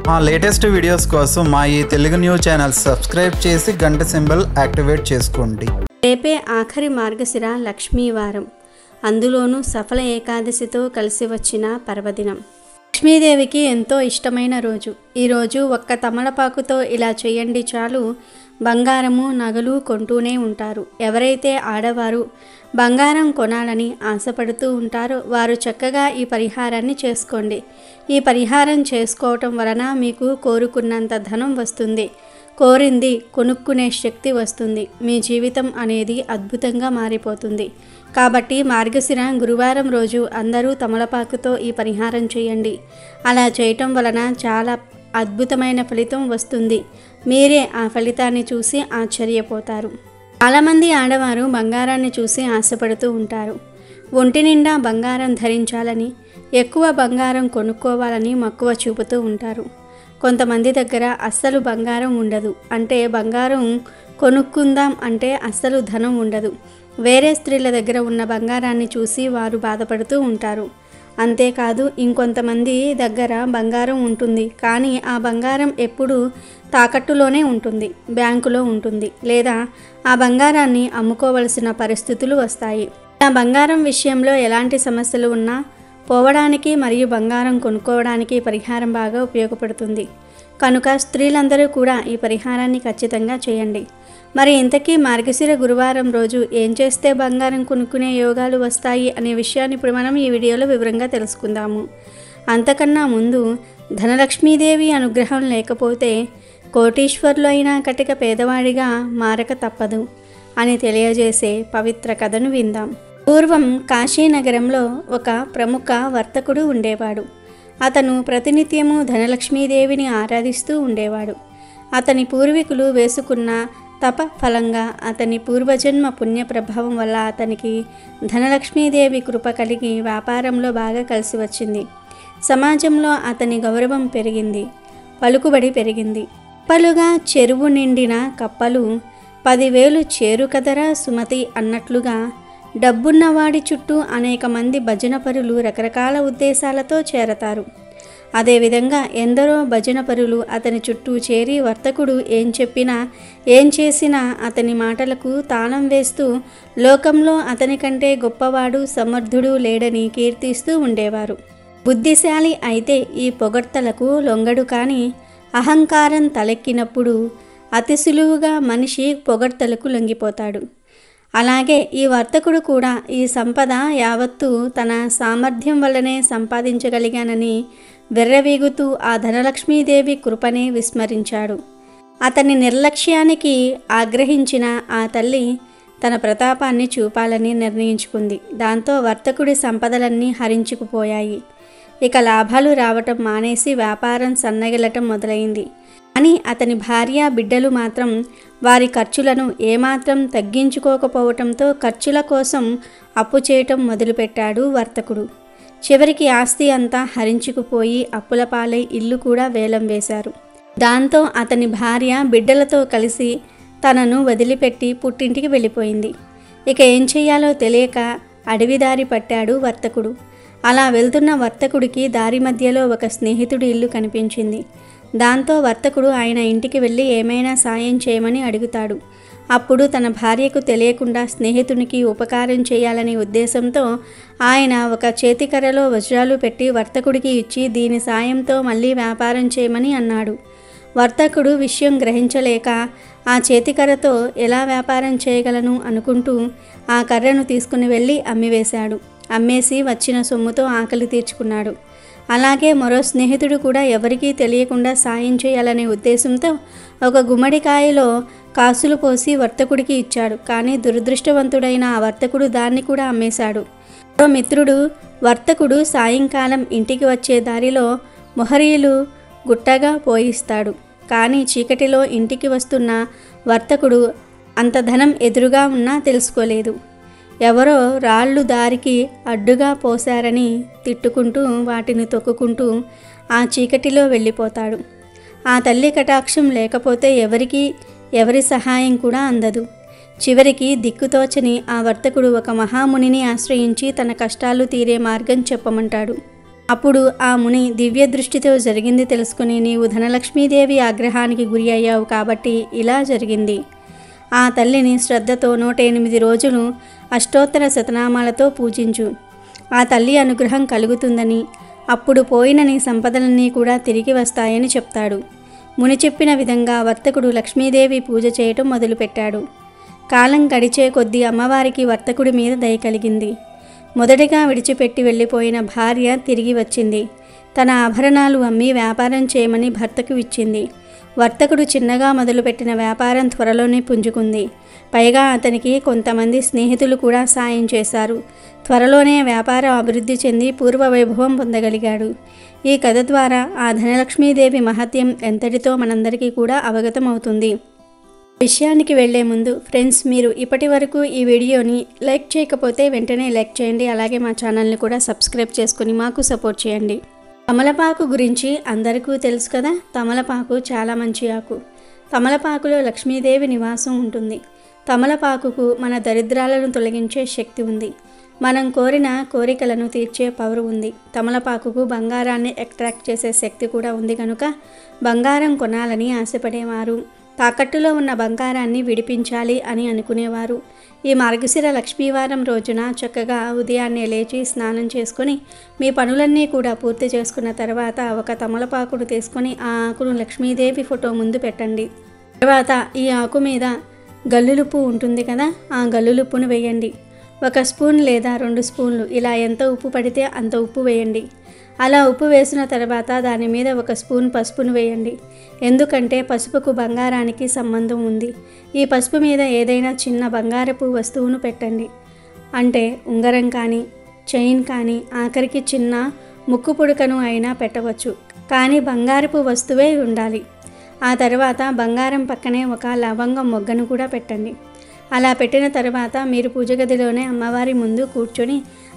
మా latest videos కోసం మా ఈ తెలుగు న్యూస్ ఛానల్ సబ్స్క్రైబ్ చేసి గంట సింబల్ యాక్టివేట్ చేసుకోండి. రేపే ఆఖరి మార్గశిర లక్ష్మీవారం, అందులోనూ సఫల ఏకాదశితో కలిసి వచ్చిన పర్వదినం. లక్ష్మీదేవికి ఎంతో ఇష్టమైన రోజు. ఈరోజు ఒక్క తమలపాకుతో ఇలా చేయండి చాలు, బంగారము నగలు కొంటూనే ఉంటారు. ఎవరైతే ఆడవారు బంగారం కొనాలని ఆశపడుతూ ఉంటారో వారు చక్కగా ఈ పరిహారాన్ని చేసుకోండి. ఈ పరిహారం చేసుకోవటం వలన మీకు కోరుకున్నంత ధనం వస్తుంది, కోరింది కొనుక్కునే శక్తి వస్తుంది. మీ జీవితం అనేది అద్భుతంగా మారిపోతుంది. కాబట్టి మార్గశిర గురువారం రోజు అందరూ తమలపాకుతో ఈ పరిహారం చేయండి. అలా చేయటం వలన చాలా అద్భుతమైన ఫలితం వస్తుంది. మీరే ఆ ఫలితాన్ని చూసి ఆశ్చర్యపోతారు. చాలామంది ఆడవారు బంగారాన్ని చూసి ఆశపడుతూ ఉంటారు. ఒంటి నిండా బంగారం ధరించాలని, ఎక్కువ బంగారం కొనుక్కోవాలని మక్కువ చూపుతూ ఉంటారు. కొంతమంది దగ్గర అస్సలు బంగారం ఉండదు. అంటే బంగారం కొనుక్కుందాం అంటే అస్సలు ధనం ఉండదు. వేరే స్త్రీల దగ్గర ఉన్న బంగారాన్ని చూసి వారు బాధపడుతూ ఉంటారు. అంతేకాదు, ఇంకొంతమంది దగ్గర బంగారం ఉంటుంది, కానీ ఆ బంగారం ఎప్పుడూ తాకట్టులోనే ఉంటుంది, బ్యాంకులో ఉంటుంది, లేదా ఆ బంగారాన్ని అమ్ముకోవలసిన పరిస్థితులు వస్తాయి. ఆ బంగారం విషయంలో ఎలాంటి సమస్యలు ఉన్నా పోవడానికి మరియు బంగారం కొనుక్కోవడానికి పరిహారం బాగా ఉపయోగపడుతుంది. కనుక స్త్రీలందరూ కూడా ఈ పరిహారాన్ని ఖచ్చితంగా చేయండి. మరి ఇంతకీ మార్గశిర గురువారం రోజు ఏం చేస్తే బంగారం కొనుక్కునే యోగాలు వస్తాయి అనే విషయాన్ని ఇప్పుడు మనం ఈ వీడియోలో వివరంగా తెలుసుకుందాము. అంతకన్నా ముందు ధనలక్ష్మీదేవి అనుగ్రహం లేకపోతే కోటీశ్వర్లు అయినా కటిక పేదవాడిగా మారక తప్పదు అని తెలియజేసే పవిత్ర కథను విందాం. పూర్వం కాశీనగరంలో ఒక ప్రముఖ వర్తకుడు ఉండేవాడు. అతను ప్రతినిత్యము ధనలక్ష్మీదేవిని ఆరాధిస్తూ ఉండేవాడు. అతని పూర్వీకులు వేసుకున్న తప ఫలంగా, అతని పూర్వజన్మ పుణ్య ప్రభావం వల్ల అతనికి ధనలక్ష్మీదేవి కృప కలిగి వ్యాపారంలో బాగా కలిసి వచ్చింది. సమాజంలో అతని గౌరవం పెరిగింది, పలుకుబడి పెరిగింది. కప్పలుగా చెరువు నిండిన కప్పలు 10,000 చేరు కదరా సుమతి అన్నట్లుగా డబ్బున్నవాడి చుట్టూ అనేక మంది భజనపరులు రకరకాల ఉద్దేశాలతో చేరతారు. అదేవిధంగా ఎందరో భజనపరులు అతని చుట్టూ చేరి వర్తకుడు ఏం చెప్పినా ఏం చేసినా అతని మాటలకు తాళం వేస్తూ లోకంలో అతని కంటే గొప్పవాడు సమర్థుడు లేడని కీర్తిస్తూ ఉండేవారు. బుద్ధిశాలి అయితే ఈ పొగడ్తలకు లొంగడు, కానీ అహంకారం తలెక్కినప్పుడు అతి సులువుగా మనిషి పొగడ్తలకు లొంగిపోతాడు. అలాగే ఈ వర్తకుడు కూడా ఈ సంపద యావత్తు తన సామర్థ్యం వల్లనే సంపాదించగలిగానని వెర్రవీగుతూ ఆ ధనలక్ష్మీదేవి కృపనే విస్మరించాడు. అతని నిర్లక్ష్యానికి ఆగ్రహించిన ఆ తల్లి తన ప్రతాపాన్ని చూపాలని నిర్ణయించుకుంది. దాంతో వర్తకుడి సంపదలన్నీ హరించుకుపోయాయి. ఇక లాభాలు రావటం మానేసి వ్యాపారం సన్నగిల్లటం మొదలైంది. కానీ అతని భార్య బిడ్డలు మాత్రం వారి ఖర్చులను ఏమాత్రం తగ్గించుకోకపోవటంతో ఖర్చుల కోసం అప్పు చేయటం మొదలుపెట్టాడు వర్తకుడు. చివరికి ఆస్తి అంతా హరించుకుపోయి అప్పుల పాలై ఇల్లు కూడా వేలం వేశారు. దాంతో అతని భార్య బిడ్డలతో కలిసి తనను వదిలిపెట్టి పుట్టింటికి వెళ్ళిపోయింది. ఇక ఏం చెయ్యాలో తెలియక అడవిదారి పట్టాడు వర్తకుడు. అలా వెళ్తున్న వర్తకుడికి దారి మధ్యలో ఒక స్నేహితుడి ఇల్లు కనిపించింది. దాంతో వర్తకుడు ఆయన ఇంటికి వెళ్ళి ఏమైనా సాయం చేయమని అడుగుతాడు. అప్పుడు తన భార్యకు తెలియకుండా స్నేహితునికి ఉపకారం చేయాలనే ఉద్దేశంతో ఆయన ఒక చేతికర్రలో వజ్రాలు పెట్టి వర్తకుడికి ఇచ్చి దీని సాయంతో మళ్ళీ వ్యాపారం చేయమని అన్నాడు. వర్తకుడు విషయం గ్రహించలేక ఆ చేతికర్రతో ఎలా వ్యాపారం చేయగలను అనుకుంటూ ఆ కర్రను తీసుకుని వెళ్ళి అమ్మివేశాడు. అమ్మేసి వచ్చిన సొమ్ముతో ఆకలి తీర్చుకున్నాడు. అలాగే మరో స్నేహితుడు కూడా ఎవరికీ తెలియకుండా సాయం చేయాలనే ఉద్దేశంతో ఒక గుమ్మడికాయలో కాసులు పోసి వర్తకుడికి ఇచ్చాడు. కానీ దురదృష్టవంతుడైన ఆ వర్తకుడు దాన్ని కూడా అమ్మేశాడు. మరో మిత్రుడు వర్తకుడు సాయంకాలం ఇంటికి వచ్చే దారిలో మొహరీలు గుట్టగా పోయిస్తాడు. కానీ చీకటిలో ఇంటికి వస్తున్న వర్తకుడు అంత ధనం ఎదురుగా ఉన్నా తెలుసుకోలేదు. ఎవరో రాళ్ళు దారికి అడ్డుగా పోశారని తిట్టుకుంటూ వాటిని తొక్కుకుంటూ ఆ చీకటిలో వెళ్ళిపోతాడు. ఆ తల్లి కటాక్షం లేకపోతే ఎవరి సహాయం కూడా అందదు. చివరికి దిక్కుతోచని ఆ వర్తకుడు ఒక మహామునిని ఆశ్రయించి తన కష్టాలు తీరే మార్గం చెప్పమంటాడు. అప్పుడు ఆ ముని దివ్య దృష్టితో జరిగింది తెలుసుకుని, నీవు ధనలక్ష్మీదేవి ఆగ్రహానికి గురి అయ్యావు కాబట్టి ఇలా జరిగింది. ఆ తల్లిని శ్రద్ధతో 108 రోజులు అష్టోత్తర శతనామాలతో పూజించు. ఆ తల్లి అనుగ్రహం కలుగుతుందని, అప్పుడు పోయిన నీ సంపదలన్నీ కూడా తిరిగి వస్తాయని చెప్తాడు. ముని చెప్పిన విధంగా వర్తకుడు లక్ష్మీదేవి పూజ చేయటం మొదలుపెట్టాడు. కాలం గడిచే కొద్దీ అమ్మవారికి వర్తకుడి మీద దయ కలిగింది. మొదటిగా విడిచిపెట్టి వెళ్ళిపోయిన భార్య తిరిగి వచ్చింది. తన ఆభరణాలు అమ్మి వ్యాపారం చేయమని భర్తకు ఇచ్చింది. వర్తకుడు చిన్నగా మొదలుపెట్టిన వ్యాపారం త్వరలోనే పుంజుకుంది. పైగా అతనికి కొంతమంది స్నేహితులు కూడా సాయం చేశారు. త్వరలోనే వ్యాపారం అభివృద్ధి చెంది పూర్వ వైభవం పొందగలిగాడు. ఈ కథ ద్వారా ఆ ధనలక్ష్మీదేవి మహత్యం ఎంతటితో మనందరికీ కూడా అవగతమవుతుంది. విషయానికి వెళ్లే ముందు ఫ్రెండ్స్, మీరు ఇప్పటి వరకు ఈ వీడియోని లైక్ చేయకపోతే వెంటనే లైక్ చేయండి. అలాగే మా ఛానల్ని కూడా సబ్స్క్రైబ్ చేసుకుని మాకు సపోర్ట్ చేయండి. తమలపాకు గురించి అందరికీ తెలుసు కదా. తమలపాకు చాలా మంచి ఆకు. తమలపాకులో లక్ష్మీదేవి నివాసం ఉంటుంది. తమలపాకుకు మన దరిద్రాలను తొలగించే శక్తి ఉంది. మనం కోరిన కోరికలను తీర్చే పవర్ ఉంది. తమలపాకుకు బంగారాన్ని అట్రాక్ట్ చేసే శక్తి కూడా ఉంది కనుక బంగారం కొనాలని ఆశపడేవారు, తాకట్టులో ఉన్న బంగారాన్ని విడిపించాలి అని అనుకునేవారు ఈ మార్గశిర లక్ష్మీవారం రోజున చక్కగా ఉదయాన్నే లేచి స్నానం చేసుకొని మీ పనులన్నీ కూడా పూర్తి చేసుకున్న తర్వాత ఒక తమలపాకును తీసుకొని ఆ ఆకును లక్ష్మీదేవి ఫోటో ముందు పెట్టండి. తర్వాత ఈ ఆకు మీద గల్లులుప్పు ఉంటుంది కదా, ఆ గల్లులుప్పును వేయండి. 1 స్పూన్ లేదా 2 స్పూన్లు, ఇలా ఎంత ఉప్పు పడితే అంత ఉప్పు వేయండి. అలా ఉప్పు వేసిన తర్వాత దాని మీద 1 స్పూన్ పసుపును వేయండి. ఎందుకంటే పసుపుకు బంగారానికి సంబంధం ఉంది. ఈ పసుపు మీద ఏదైనా చిన్న బంగారపు వస్తువును పెట్టండి. అంటే ఉంగరం కానీ, చైన్ కానీ, ఆఖరికి చిన్న ముక్కు పుడకను అయినా పెట్టవచ్చు. కానీ బంగారపు వస్తువే ఉండాలి. ఆ తర్వాత బంగారం పక్కనే ఒక లవంగం మొగ్గను కూడా పెట్టండి. అలా పెట్టిన తర్వాత మీరు పూజ గదిలోనే అమ్మవారి ముందు కూర్చొని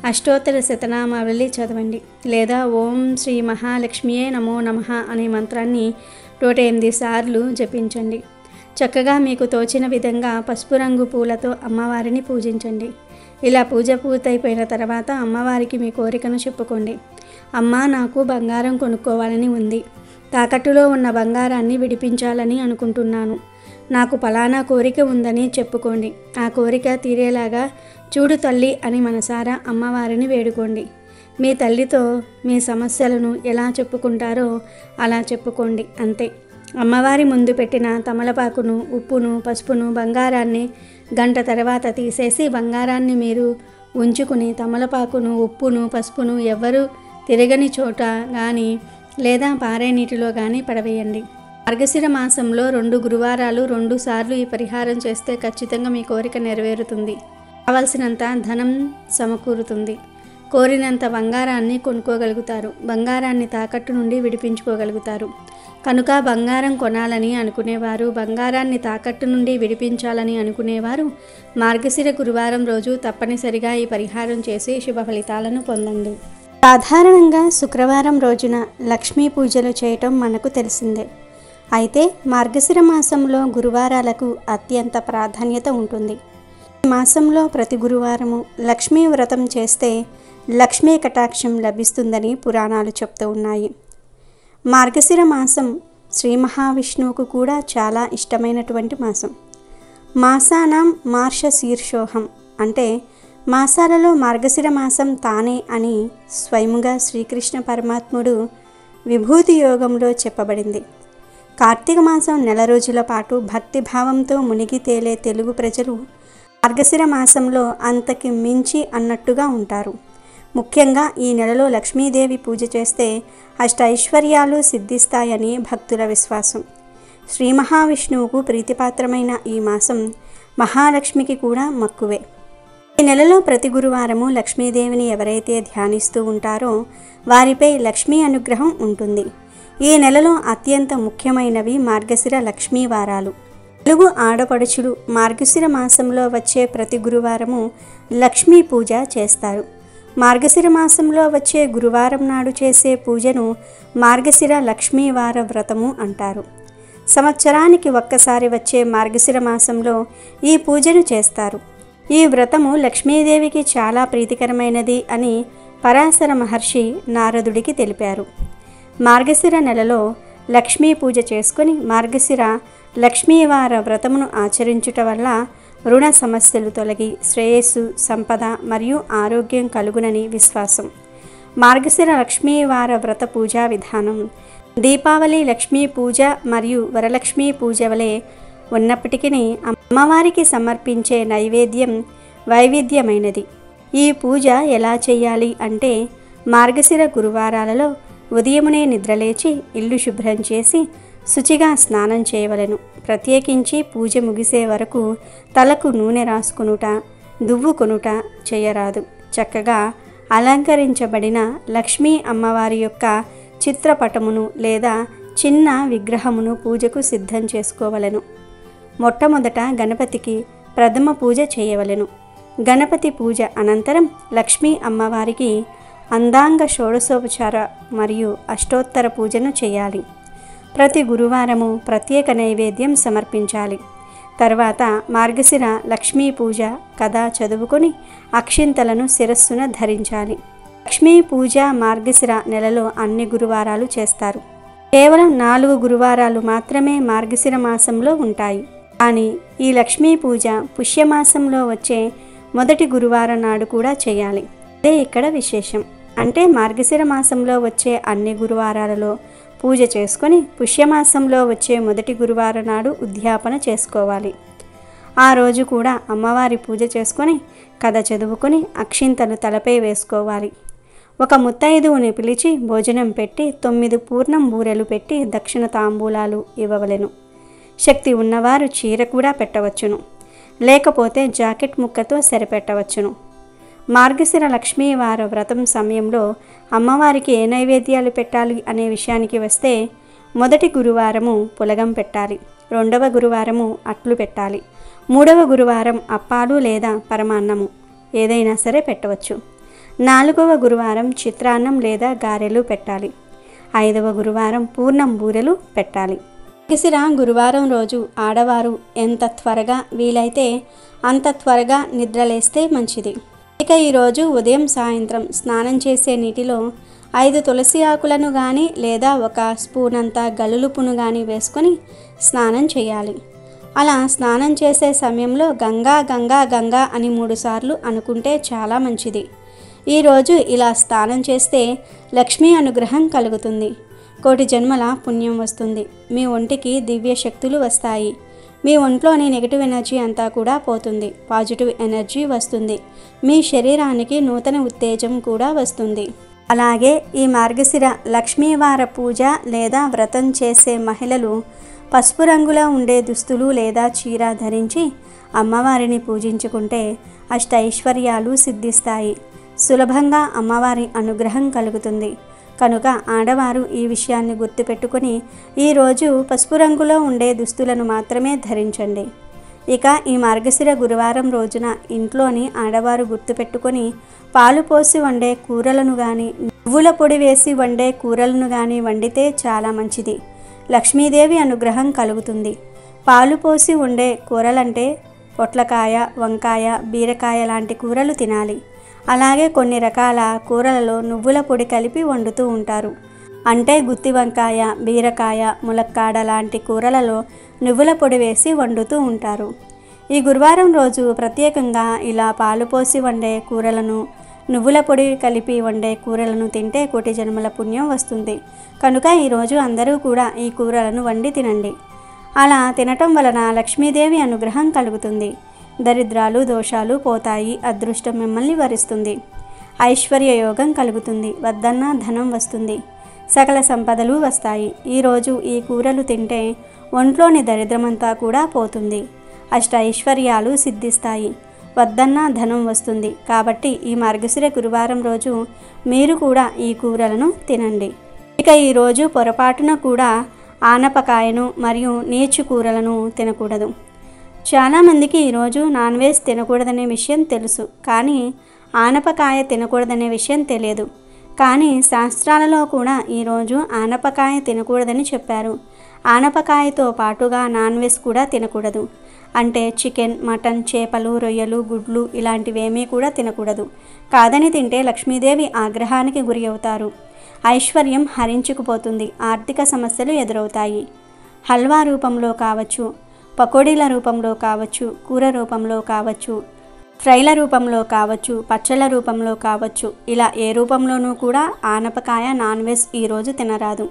అష్టోత్తర శతనామావళి చదవండి. లేదా ఓం శ్రీ మహాలక్ష్మియే నమో నమః అనే మంత్రాన్ని 108 సార్లు జపించండి. చక్కగా మీకు తోచిన విధంగా పసుపు రంగు పూలతో అమ్మవారిని పూజించండి. ఇలా పూజ పూర్తయిపోయిన తర్వాత అమ్మవారికి మీ కోరికను చెప్పుకోండి. అమ్మా, నాకు బంగారం కొనుక్కోవాలని ఉంది. తాకట్టులో ఉన్న బంగారాన్ని విడిపించాలని అనుకుంటున్నాను. నాకు ఫలానా కోరిక ఉందని చెప్పుకోండి. ఆ కోరిక తీరేలాగా చూడు తల్లి అని మనసారా అమ్మవారిని వేడుకోండి. మీ తల్లితో మీ సమస్యలను ఎలా చెప్పుకుంటారో అలా చెప్పుకోండి, అంతే. అమ్మవారి ముందు పెట్టిన తమలపాకును, ఉప్పును, పసుపును, బంగారాన్ని గంట తర్వాత తీసేసి బంగారాన్ని మీరు ఉంచుకుని తమలపాకును, ఉప్పును, పసుపును ఎవ్వరూ తిరగని చోట కానీ లేదా పారే నీటిలో కానీ పడవేయండి. మార్గశిర మాసంలో 2 గురువారాలు 2 సార్లు ఈ పరిహారం చేస్తే ఖచ్చితంగా మీ కోరిక నెరవేరుతుంది. కావలసినంత ధనం సమకూరుతుంది. కోరినంత బంగారాన్ని కొనుక్కోగలుగుతారు. బంగారాన్ని తాకట్టు నుండి విడిపించుకోగలుగుతారు. కనుక బంగారం కొనాలని అనుకునేవారు, బంగారాన్ని తాకట్టు నుండి విడిపించాలని అనుకునేవారు మార్గశిర గురువారం రోజు తప్పనిసరిగా ఈ పరిహారం చేసి శుభ ఫలితాలను పొందండి. సాధారణంగా శుక్రవారం రోజున లక్ష్మీ పూజలు చేయటం మనకు తెలిసిందే. అయితే మార్గశిర మాసంలో గురువారాలకు అత్యంత ప్రాధాన్యత ఉంటుంది. ఈ మాసంలో ప్రతి గురువారము లక్ష్మీ వ్రతం చేస్తే లక్ష్మీ కటాక్షం లభిస్తుందని పురాణాలు చెప్తూ ఉన్నాయి. మార్గశిర మాసం శ్రీ మహావిష్ణువుకు కూడా చాలా ఇష్టమైనటువంటి మాసం. మాసానాం మార్షశీర్షోహం అంటే మాసాలలో మార్గశిర మాసం తానే అని స్వయముగా శ్రీకృష్ణ పరమాత్ముడు విభూతి యోగంలో చెప్పబడింది. కార్తీక మాసం 9 రోజుల పాటు భక్తిభావంతో మునిగి తేలే తెలుగు ప్రజలు మార్గశిర మాసంలో అంతకి మించి అన్నట్టుగా ఉంటారు. ముఖ్యంగా ఈ నెలలో లక్ష్మీదేవి పూజ చేస్తే అష్టైశ్వర్యాలు సిద్ధిస్తాయని భక్తుల విశ్వాసం. శ్రీ మహావిష్ణువుకు ప్రీతిపాత్రమైన ఈ మాసం మహాలక్ష్మికి కూడా మక్కువే. ఈ నెలలో ప్రతి గురువారము లక్ష్మీదేవిని ఎవరైతే ధ్యానిస్తూ ఉంటారో వారిపై లక్ష్మీ అనుగ్రహం ఉంటుంది. ఈ నెలలో అత్యంత ముఖ్యమైనవి మార్గశిర లక్ష్మీ వారాలు. తెలుగు ఆడపడుచులు మార్గశిర మాసంలో వచ్చే ప్రతి గురువారము లక్ష్మీ పూజ చేస్తారు. మార్గశిర మాసంలో వచ్చే గురువారం నాడు చేసే పూజను మార్గశిర లక్ష్మీవార వ్రతము అంటారు. సంవత్సరానికి ఒక్కసారి వచ్చే మార్గశిర మాసంలో ఈ పూజను చేస్తారు. ఈ వ్రతము లక్ష్మీదేవికి చాలా ప్రీతికరమైనది అని పరాశర మహర్షి నారదుడికి తెలిపారు. మార్గశిర నెలలో లక్ష్మీ పూజ చేసుకుని మార్గశిర లక్ష్మీవార వ్రతమును ఆచరించుట వల్ల రుణ సమస్యలు తొలగి శ్రేయస్సు, సంపద మరియు ఆరోగ్యం కలుగునని విశ్వాసం. మార్గశిర లక్ష్మీవార వ్రత పూజా విధానం దీపావళి లక్ష్మీ పూజ మరియు వరలక్ష్మీ పూజ వలె ఉన్నప్పటికీ అమ్మవారికి సమర్పించే నైవేద్యం వైవిధ్యమైనది. ఈ పూజ ఎలా చేయాలి అంటే, మార్గశిర గురువారాలలో ఉదయమునే నిద్రలేచి ఇల్లు శుభ్రం చేసి శుచిగా స్నానం చేయవలెను. ప్రత్యేకించి పూజ ముగిసే వరకు తలకు నూనె రాసుకొనుట, దువ్వుకొనుట చేయరాదు. చక్కగా అలంకరించబడిన లక్ష్మీ అమ్మవారి యొక్క చిత్రపటమును లేదా చిన్న విగ్రహమును పూజకు సిద్ధం చేసుకోవలెను. మొట్టమొదట గణపతికి ప్రథమ పూజ చేయవలెను. గణపతి పూజ అనంతరం లక్ష్మీ అమ్మవారికి అందాంగ షోడశోపచార మరియు అష్టోత్తర పూజను చేయాలి. ప్రతి గురువారము ప్రత్యేక నైవేద్యం సమర్పించాలి. తర్వాత మార్గశిర లక్ష్మీ పూజ కథ చదువుకొని అక్షింతలను శిరస్సున ధరించాలి. లక్ష్మీ పూజ మార్గశిర నెలలో అన్ని గురువారాలు చేస్తారు. కేవలం 4 గురువారాలు మాత్రమే మార్గశిర మాసంలో ఉంటాయి. కానీ ఈ లక్ష్మీ పూజ పుష్యమాసంలో వచ్చే మొదటి గురువారం నాడు కూడా చేయాలి. అదే ఇక్కడ విశేషం. అంటే మార్గశిర మాసంలో వచ్చే అన్ని గురువారాలలో పూజ చేసుకొని పుష్యమాసంలో వచ్చే మొదటి గురువారం నాడు ఉద్యాపన చేసుకోవాలి. ఆ రోజు కూడా అమ్మవారి పూజ చేసుకొని కథ చదువుకొని అక్షింతలు తలపై వేసుకోవాలి. ఒక ముత్తైదువుని పిలిచి భోజనం పెట్టి 9 పూర్ణం బూరెలు పెట్టి దక్షిణ తాంబూలాలు ఇవ్వవలెను. శక్తి ఉన్నవారు చీర కూడా పెట్టవచ్చును, లేకపోతే జాకెట్ ముక్కతో సరిపెట్టవచ్చును. మార్గశిర లక్ష్మీవార వ్రతం సమయంలో అమ్మవారికి ఏ నైవేద్యాలు పెట్టాలి అనే విషయానికి వస్తే, మొదటి గురువారము పులగం పెట్టాలి, 2వ గురువారము అట్లు పెట్టాలి, 3వ గురువారం అప్పాలు లేదా పరమాన్నము ఏదైనా సరే పెట్టవచ్చు, 4వ గురువారం చిత్రాన్నం లేదా గారెలు పెట్టాలి, 5వ గురువారం పూర్ణం బూరెలు పెట్టాలి. మార్గశిర గురువారం రోజు ఆడవారు ఎంత త్వరగా వీలైతే అంత త్వరగా నిద్రలేస్తే మంచిది. ఇక ఈరోజు ఉదయం సాయంత్రం స్నానం చేసే నీటిలో 5 తులసి ఆకులను కానీ లేదా 1 స్పూన్ అంత గల్లులుపును కానీ వేసుకొని స్నానం చేయాలి. అలా స్నానం చేసే సమయంలో గంగా గంగా గంగా అని 3 సార్లు అనుకుంటే చాలా మంచిది. ఈరోజు ఇలా స్నానం చేస్తే లక్ష్మీ అనుగ్రహం కలుగుతుంది. కోటి జన్మల పుణ్యం వస్తుంది. మీ ఒంటికి దివ్య శక్తులు వస్తాయి. మీ ఒంట్లోని నెగిటివ్ ఎనర్జీ అంతా కూడా పోతుంది. పాజిటివ్ ఎనర్జీ వస్తుంది. మీ శరీరానికి నూతన ఉత్తేజం కూడా వస్తుంది. అలాగే ఈ మార్గశిర లక్ష్మీవార పూజ లేదా వ్రతం చేసే మహిళలు పసుపు రంగులో ఉండే దుస్తులు లేదా చీర ధరించి అమ్మవారిని పూజించుకుంటే అష్టైశ్వర్యాలు సిద్ధిస్తాయి. సులభంగా అమ్మవారి అనుగ్రహం కలుగుతుంది. కనుక ఆడవారు ఈ విషయాన్ని గుర్తుపెట్టుకొని ఈరోజు పసుపు రంగులో ఉండే దుస్తులను మాత్రమే ధరించండి. ఇక ఈ మార్గశిర గురువారం రోజున ఇంట్లోని ఆడవారు గుర్తుపెట్టుకొని పాలు పోసి వండే కూరలను కానీ నువ్వుల పొడి వేసి వండే కూరలను కానీ వండితే చాలా మంచిది. లక్ష్మీదేవి అనుగ్రహం కలుగుతుంది. పాలు పోసి వండే కూరలంటే పొట్లకాయ, వంకాయ, బీరకాయ లాంటి కూరలు తినాలి. అలాగే కొన్ని రకాల కూరలలో నువ్వుల పొడి కలిపి వండుతూ ఉంటారు. అంటే గుత్తి వంకాయ, బీరకాయ, ములక్కాడ లాంటి కూరలలో నువ్వుల పొడి వేసి వండుతూ ఉంటారు. ఈ గురువారం రోజు ప్రత్యేకంగా ఇలా పాలు పోసి వండే కూరలను నువ్వుల పొడి కలిపి వండే కూరలను తింటే కోటి జన్మల పుణ్యం వస్తుంది. కనుక ఈరోజు అందరూ కూడా ఈ కూరలను వండి తినండి. అలా తినటం వలన లక్ష్మీదేవి అనుగ్రహం కలుగుతుంది. దరిద్రాలు దోషాలు పోతాయి. అదృష్టం మిమ్మల్ని వరిస్తుంది. ఐశ్వర్య యోగం కలుగుతుంది. వద్దన్న ధనం వస్తుంది. సకల సంపదలు వస్తాయి. ఈరోజు ఈ కూరలు తింటే ఒంట్లోని దరిద్రమంతా కూడా పోతుంది. అష్ట ఐశ్వర్యాలు సిద్ధిస్తాయి. వద్దన్న ధనం వస్తుంది. కాబట్టి ఈ మార్గశిర గురువారం రోజు మీరు కూడా ఈ కూరలను తినండి. ఇక ఈరోజు పొరపాటున కూడా ఆనపకాయను మరియు నీచు కూరలను తినకూడదు. చాలామందికి ఈరోజు నాన్ వెజ్ తినకూడదనే విషయం తెలుసు, కానీ ఆనపకాయ తినకూడదనే విషయం తెలియదు. కానీ శాస్త్రాలలో కూడా ఈరోజు ఆనపకాయ తినకూడదని చెప్పారు. ఆనపకాయతో పాటుగా నాన్ వెజ్ కూడా తినకూడదు. అంటే చికెన్, మటన్, చేపలు, రొయ్యలు, గుడ్లు ఇలాంటివేమీ కూడా తినకూడదు. కాదని తింటే లక్ష్మీదేవి ఆగ్రహానికి గురి అవుతారు. ఐశ్వర్యం హరించుకుపోతుంది. ఆర్థిక సమస్యలు ఎదురవుతాయి. హల్వా రూపంలో కావచ్చు, పకోడీల రూపంలో కావచ్చు, కూర రూపంలో కావచ్చు, ఫ్రైల రూపంలో కావచ్చు, పచ్చళ్ళ రూపంలో కావచ్చు, ఇలా ఏ రూపంలోనూ కూడా ఆనపకాయ నాన్ వెజ్ ఈరోజు తినరాదు.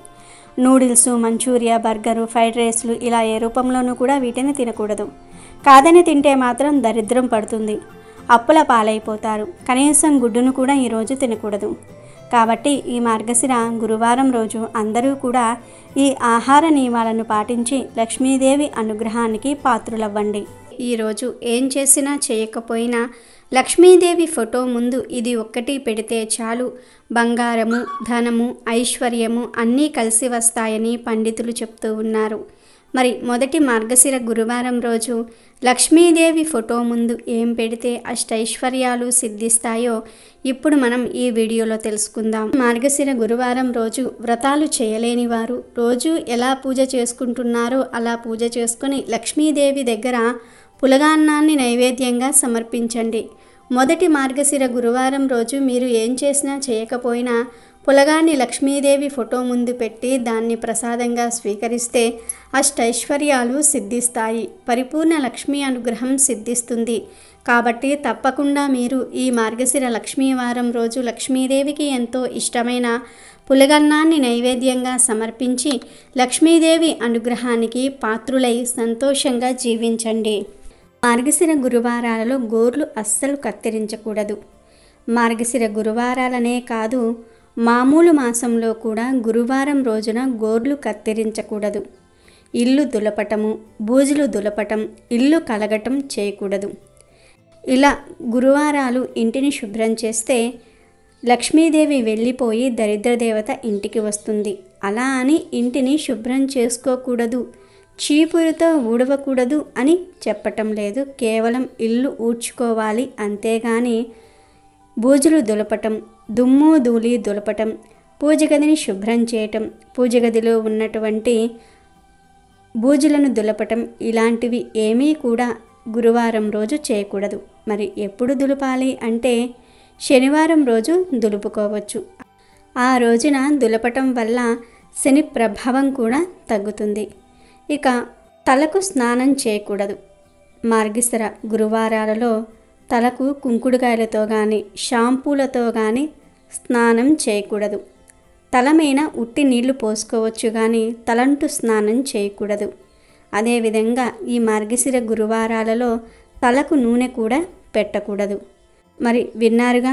నూడిల్స్, మంచూరియా, బర్గరు, ఫ్రైడ్ రైస్లు ఇలా ఏ రూపంలోనూ కూడా వీటిని తినకూడదు. కాదని తింటే మాత్రం దరిద్రం పడుతుంది. అప్పుల పాలైపోతారు. కనీసం గుడ్డును కూడా ఈరోజు తినకూడదు. కాబట్టి ఈ మార్గశిర గురువారం రోజు అందరూ కూడా ఈ ఆహార నియమాలను పాటించి లక్ష్మీదేవి అనుగ్రహానికి పాత్రులవ్వండి. ఈరోజు ఏం చేసినా చేయకపోయినా లక్ష్మీదేవి ఫోటో ముందు ఇది ఒక్కటి పెడితే చాలు, బంగారము, ధనము, ఐశ్వర్యము అన్నీ కలిసి వస్తాయని పండితులు చెప్తూ ఉన్నారు. మరి మొదటి మార్గశిర గురువారం రోజు లక్ష్మీదేవి ఫోటో ముందు ఏం పెడితే అష్టైశ్వర్యాలు సిద్ధిస్తాయో ఇప్పుడు మనం ఈ వీడియోలో తెలుసుకుందాం. మార్గశిర గురువారం రోజు వ్రతాలు చేయలేని వారు రోజు ఎలా పూజ చేసుకుంటున్నారో అలా పూజ చేసుకొని లక్ష్మీదేవి దగ్గర పులగాన్నాన్ని నైవేద్యంగా సమర్పించండి. మొదటి మార్గశిర గురువారం రోజు మీరు ఏం చేసినా చేయకపోయినా పులగాన్ని లక్ష్మీదేవి ఫోటో ముందు పెట్టి దాన్ని ప్రసాదంగా స్వీకరిస్తే అష్టైశ్వర్యాలు సిద్ధిస్తాయి. పరిపూర్ణ లక్ష్మీ అనుగ్రహం సిద్ధిస్తుంది. కాబట్టి తప్పకుండా మీరు ఈ మార్గశిర లక్ష్మీవారం రోజు లక్ష్మీదేవికి ఎంతో ఇష్టమైన పులగన్నాన్ని నైవేద్యంగా సమర్పించి లక్ష్మీదేవి అనుగ్రహానికి పాత్రులై సంతోషంగా జీవించండి. మార్గశిర గురువారాలలో గోర్లు అస్సలు కత్తిరించకూడదు. మార్గశిర గురువారాలనే కాదు, మామూలు మాసంలో కూడా గురువారం రోజున గోర్లు కత్తిరించకూడదు. ఇల్లు దులపటము, బూజులు దులపటం, ఇల్లు కలగటం చేయకూడదు. ఇలా గురువారాలు ఇంటిని శుభ్రం చేస్తే లక్ష్మీదేవి వెళ్ళిపోయి దరిద్రదేవత ఇంటికి వస్తుంది. అలా అని ఇంటిని శుభ్రం చేసుకోకూడదు, చీపురుతో ఊడవకూడదు అని చెప్పటం లేదు. కేవలం ఇల్లు ఊడ్చుకోవాలి అంతేగాని బూజులు దులపటం, దుమ్ము ధూళి దులపటం, పూజ గదిని శుభ్రం చేయటం, పూజ గదిలో ఉన్నటువంటి బూజులను దులపటం ఇలాంటివి ఏమీ కూడా గురువారం రోజు చేయకూడదు. మరి ఎప్పుడు దులపాలి అంటే శనివారం రోజు దులుపుకోవచ్చు. ఆ రోజున దులపటం వల్ల శని ప్రభావం కూడా తగ్గుతుంది. ఇక తలకు స్నానం చేయకూడదు. మార్గశిర గురువారాలలో తలకు కుంకుడుకాయలతో కానీ షాంపూలతో కానీ స్నానం చేయకూడదు. తల మీద ఉట్టి నీళ్లు పోసుకోవచ్చు కానీ తలంటు స్నానం చేయకూడదు. అదేవిధంగా ఈ మార్గశిర గురువారాలలో తలకు నూనె కూడా పెట్టకూడదు. మరి విన్నారుగా,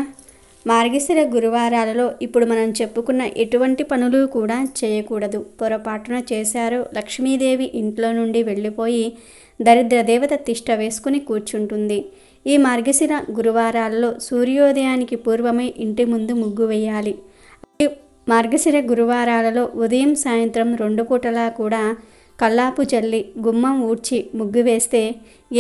మార్గశిర గురువారాలలో ఇప్పుడు మనం చెప్పుకున్న ఎటువంటి పనులు కూడా చేయకూడదు. పొరపాటున చేశారో లక్ష్మీదేవి ఇంట్లో నుండి వెళ్ళిపోయి దరిద్ర దేవత తిష్ట వేసుకుని కూర్చుంటుంది. ఈ మార్గశిర గురువారాలలో సూర్యోదయానికి పూర్వమే ఇంటి ముందు ముగ్గు వేయాలి. మార్గశిర గురువారాలలో ఉదయం సాయంత్రం 2 పూటలా కూడా కల్లాపు చల్లి గుమ్మం ఊడ్చి ముగ్గు వేస్తే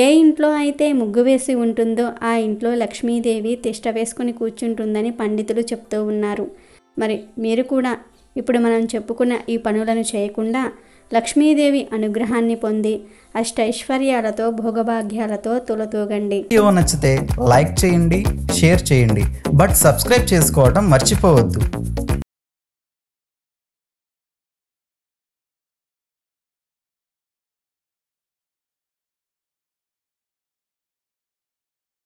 ఏ ఇంట్లో అయితే ముగ్గు వేసి ఉంటుందో ఆ ఇంట్లో లక్ష్మీదేవి తిష్ట వేసుకుని కూర్చుంటుందని పండితులు చెప్తూ ఉన్నారు. మరి మీరు కూడా ఇప్పుడు మనం చెప్పుకున్న ఈ పనులను చేయకుండా లక్ష్మీదేవి అనుగ్రహాన్ని పొంది అష్టైశ్వర్యాలతో భోగభాగ్యాలతో తులతూగండి. వీడియో నచ్చితే లైక్ చేయండి, షేర్ చేయండి, బట్ సబ్స్క్రైబ్ చేసుకోవడం మర్చిపోవద్దు.